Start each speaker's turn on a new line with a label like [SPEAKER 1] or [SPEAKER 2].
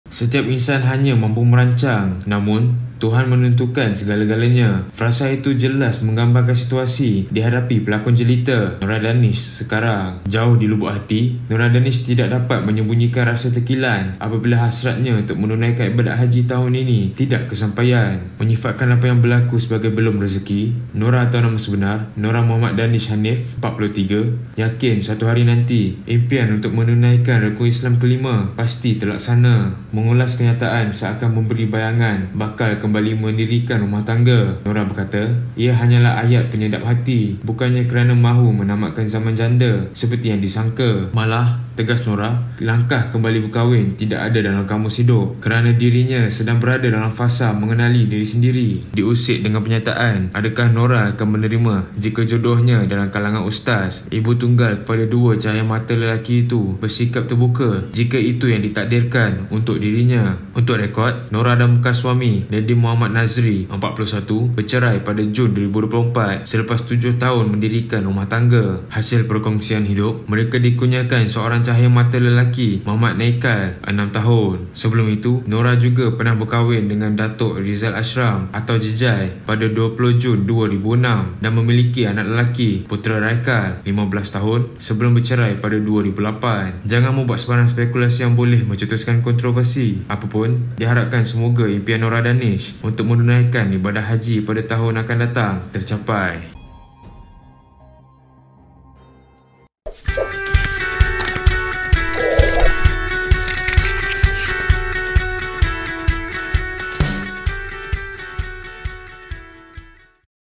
[SPEAKER 1] Setiap insan hanya mampu merancang, namun Tuhan menentukan segala-galanya. Frasa itu jelas menggambarkan situasi dihadapi pelakon jelita Nora Danish sekarang. Jauh di lubuk hati, Nora Danish tidak dapat menyembunyikan rasa tekilan apabila hasratnya untuk menunaikan ibadat haji tahun ini tidak kesampaian. Menyifatkan apa yang berlaku sebagai belum rezeki, Nora atau nama sebenar Nora Muhammad Danish Hanif, 43, yakin suatu hari nanti impian untuk menunaikan rukun Islam kelima pasti terlaksana. Mengulas kenyataan seakan memberi bayangan bakal kembali mendirikan rumah tangga. Nora berkata, ia hanyalah ayat penyedap hati, bukannya kerana mahu menamatkan zaman janda seperti yang disangka. Malah, tegas Nora, langkah kembali berkahwin tidak ada dalam kamus hidup kerana dirinya sedang berada dalam fasa mengenali diri sendiri. Diusik dengan penyataan, adakah Nora akan menerima jika jodohnya dalam kalangan ustaz, ibu tunggal kepada dua cahaya mata lelaki itu bersikap terbuka jika itu yang ditakdirkan untuk dirinya. Untuk rekod, Nora dan bekas suami Nadim Muhammad Nazri, 41, bercerai pada Jun 2024 selepas 7 tahun mendirikan rumah tangga. Hasil perkongsian hidup, mereka dikurniakan seorang cahaya mata lelaki, Muhammad Naikal, 6 tahun. Sebelum itu, Nora juga pernah berkahwin dengan Datuk Rizal Ashram atau Jejai pada 20 Jun 2006 dan memiliki anak lelaki, Putera Raikal, 15 tahun sebelum bercerai pada 2008. Jangan membuat sebarang spekulasi yang boleh mencetuskan kontroversi. Apapun, diharapkan semoga impian Nora Danish untuk menunaikan ibadah haji pada tahun akan datang tercapai.